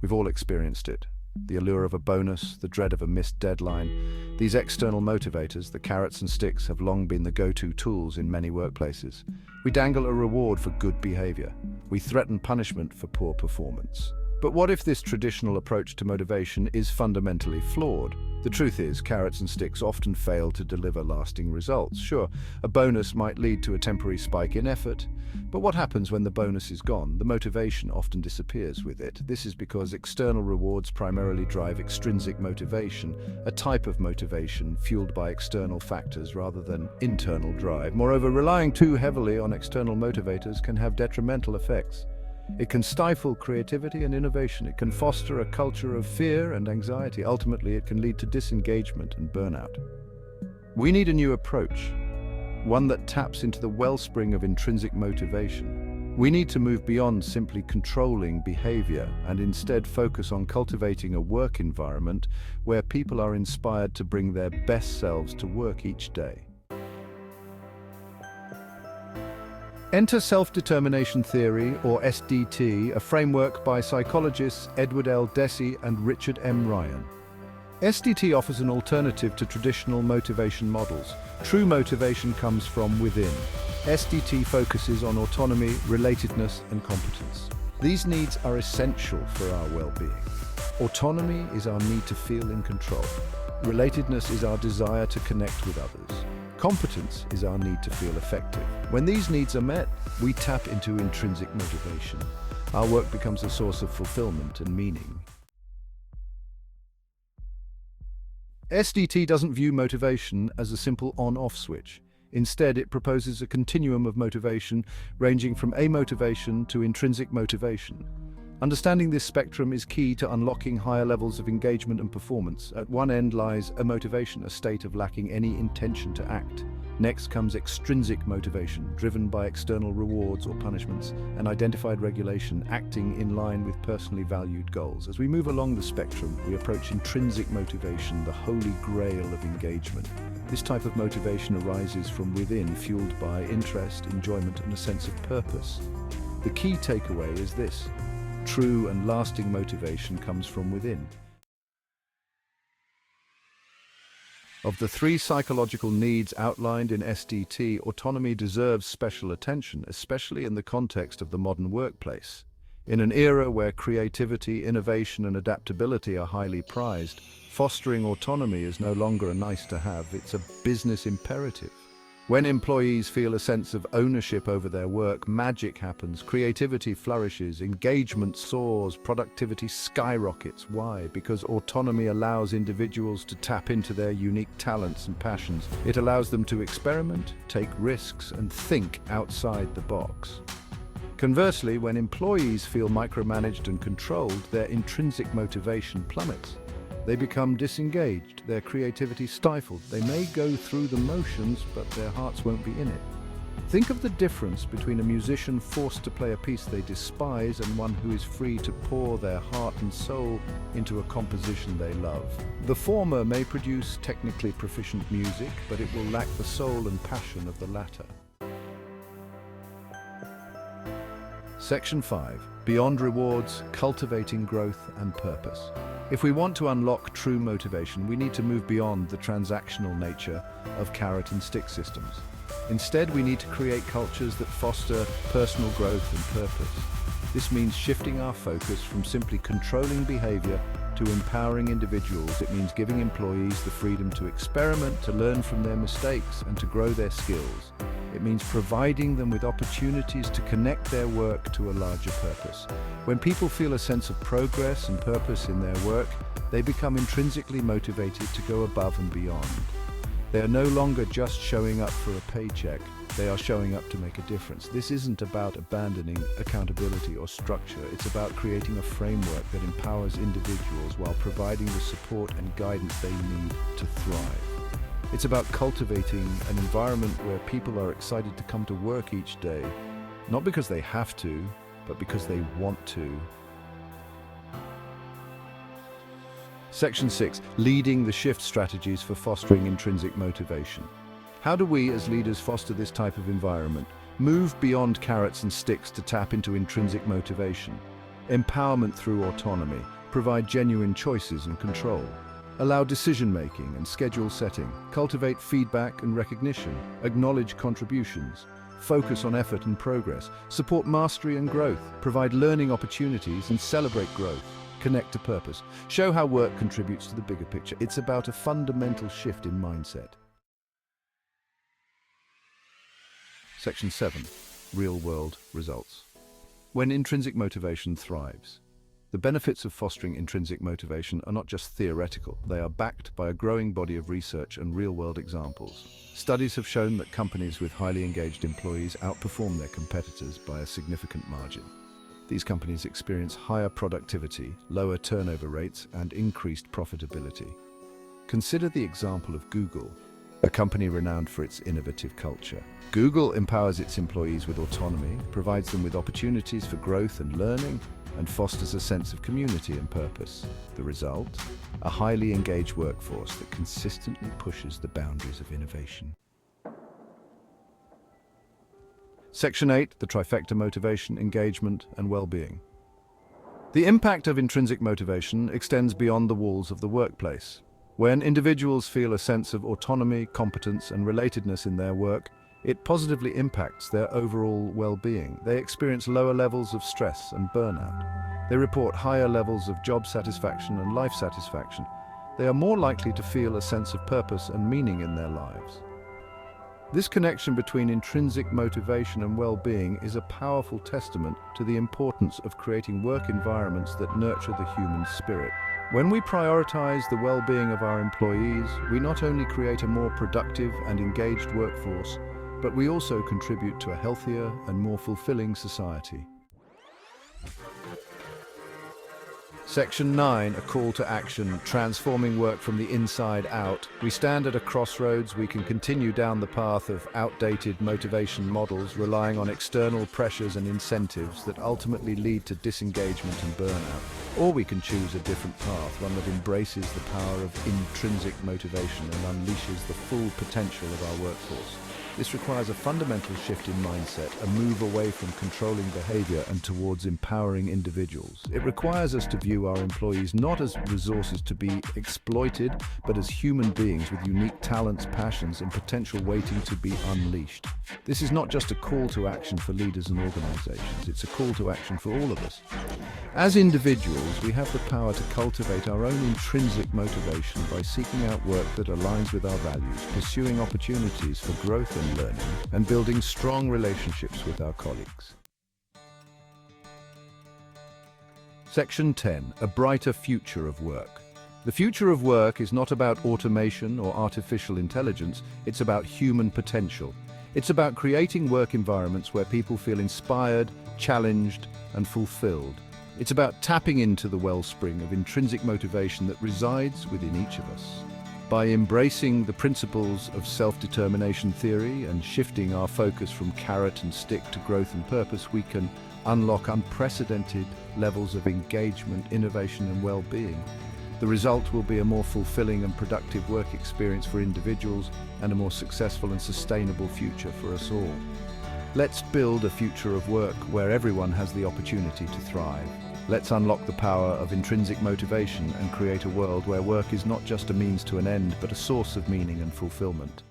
We've all experienced it. The allure of a bonus, the dread of a missed deadline. These external motivators, the carrots and sticks, have long been the go-to tools in many workplaces. We dangle a reward for good behavior. We threaten punishment for poor performance. But what if this traditional approach to motivation is fundamentally flawed? The truth is, carrots and sticks often fail to deliver lasting results. Sure, a bonus might lead to a temporary spike in effort, but what happens when the bonus is gone? The motivation often disappears with it. This is because external rewards primarily drive extrinsic motivation, a type of motivation fueled by external factors rather than internal drive. Moreover, relying too heavily on external motivators can have detrimental effects. It can stifle creativity and innovation. It can foster a culture of fear and anxiety. Ultimately, it can lead to disengagement and burnout. We need a new approach, one that taps into the wellspring of intrinsic motivation. We need to move beyond simply controlling behavior and instead focus on cultivating a work environment where people are inspired to bring their best selves to work each day. Enter self-determination theory, or SDT, a framework by psychologists Edward L. Deci and Richard M. Ryan. SDT offers an alternative to traditional motivation models. True motivation comes from within. SDT focuses on autonomy, relatedness, and competence. These needs are essential for our well-being. Autonomy is our need to feel in control. Relatedness is our desire to connect with others. Competence is our need to feel effective. When these needs are met, we tap into intrinsic motivation. Our work becomes a source of fulfillment and meaning. SDT doesn't view motivation as a simple on-off switch. Instead, it proposes a continuum of motivation ranging from amotivation to intrinsic motivation. Understanding this spectrum is key to unlocking higher levels of engagement and performance. At one end lies amotivation, a state of lacking any intention to act. Next comes extrinsic motivation, driven by external rewards or punishments, and identified regulation, acting in line with personally valued goals. As we move along the spectrum, we approach intrinsic motivation, the holy grail of engagement. This type of motivation arises from within, fueled by interest, enjoyment, and a sense of purpose. The key takeaway is this: true and lasting motivation comes from within. Of the three psychological needs outlined in SDT, autonomy deserves special attention, especially in the context of the modern workplace. In an era where creativity, innovation, and adaptability are highly prized, fostering autonomy is no longer a nice-to-have, it's a business imperative. When employees feel a sense of ownership over their work, magic happens, creativity flourishes, engagement soars, productivity skyrockets. Why? Because autonomy allows individuals to tap into their unique talents and passions. It allows them to experiment, take risks, and think outside the box. Conversely, when employees feel micromanaged and controlled, their intrinsic motivation plummets. They become disengaged, their creativity stifled. They may go through the motions, but their hearts won't be in it. Think of the difference between a musician forced to play a piece they despise and one who is free to pour their heart and soul into a composition they love. The former may produce technically proficient music, but it will lack the soul and passion of the latter. Section 5. Beyond rewards, cultivating growth and purpose. If we want to unlock true motivation, we need to move beyond the transactional nature of carrot and stick systems. Instead, we need to create cultures that foster personal growth and purpose. This means shifting our focus from simply controlling behavior to empowering individuals. It means giving employees the freedom to experiment, to learn from their mistakes, and to grow their skills. It means providing them with opportunities to connect their work to a larger purpose. When people feel a sense of progress and purpose in their work, they become intrinsically motivated to go above and beyond. They are no longer just showing up for a paycheck. They are showing up to make a difference. This isn't about abandoning accountability or structure. It's about creating a framework that empowers individuals while providing the support and guidance they need to thrive. It's about cultivating an environment where people are excited to come to work each day, not because they have to, but because they want to. Section 6. Leading the shift strategies for fostering intrinsic motivation. How do we as leaders foster this type of environment? Move beyond carrots and sticks to tap into intrinsic motivation. Empowerment through autonomy. Provide genuine choices and control. Allow decision-making and schedule setting. Cultivate feedback and recognition. Acknowledge contributions. Focus on effort and progress. Support mastery and growth. Provide learning opportunities and celebrate growth. Connect to purpose. Show how work contributes to the bigger picture. It's about a fundamental shift in mindset. Section 7. Real-world results. When intrinsic motivation thrives. The benefits of fostering intrinsic motivation are not just theoretical, they are backed by a growing body of research and real-world examples. Studies have shown that companies with highly engaged employees outperform their competitors by a significant margin. These companies experience higher productivity, lower turnover rates, and increased profitability. Consider the example of Google, a company renowned for its innovative culture. Google empowers its employees with autonomy, provides them with opportunities for growth and learning, and fosters a sense of community and purpose. The result? A highly engaged workforce that consistently pushes the boundaries of innovation. Section 8, the trifecta: motivation, engagement, and well-being. The impact of intrinsic motivation extends beyond the walls of the workplace. When individuals feel a sense of autonomy, competence, and relatedness in their work, it positively impacts their overall well-being. They experience lower levels of stress and burnout. They report higher levels of job satisfaction and life satisfaction. They are more likely to feel a sense of purpose and meaning in their lives. This connection between intrinsic motivation and well-being is a powerful testament to the importance of creating work environments that nurture the human spirit. When we prioritize the well-being of our employees, we not only create a more productive and engaged workforce, but we also contribute to a healthier and more fulfilling society. Section 9, a call to action, transforming work from the inside out. We stand at a crossroads. We can continue down the path of outdated motivation models, relying on external pressures and incentives that ultimately lead to disengagement and burnout. Or we can choose a different path, one that embraces the power of intrinsic motivation and unleashes the full potential of our workforce. This requires a fundamental shift in mindset, a move away from controlling behavior and towards empowering individuals. It requires us to view our employees not as resources to be exploited, but as human beings with unique talents, passions, and potential waiting to be unleashed. This is not just a call to action for leaders and organizations, it's a call to action for all of us. As individuals, we have the power to cultivate our own intrinsic motivation by seeking out work that aligns with our values, pursuing opportunities for growth and learning, and building strong relationships with our colleagues. Section 10, a brighter future of work. The future of work is not about automation or artificial intelligence, it's about human potential. It's about creating work environments where people feel inspired, challenged, and fulfilled. It's about tapping into the wellspring of intrinsic motivation that resides within each of us. By embracing the principles of self-determination theory and shifting our focus from carrot and stick to growth and purpose, we can unlock unprecedented levels of engagement, innovation, and well-being. The result will be a more fulfilling and productive work experience for individuals and a more successful and sustainable future for us all. Let's build a future of work where everyone has the opportunity to thrive. Let's unlock the power of intrinsic motivation and create a world where work is not just a means to an end, but a source of meaning and fulfillment.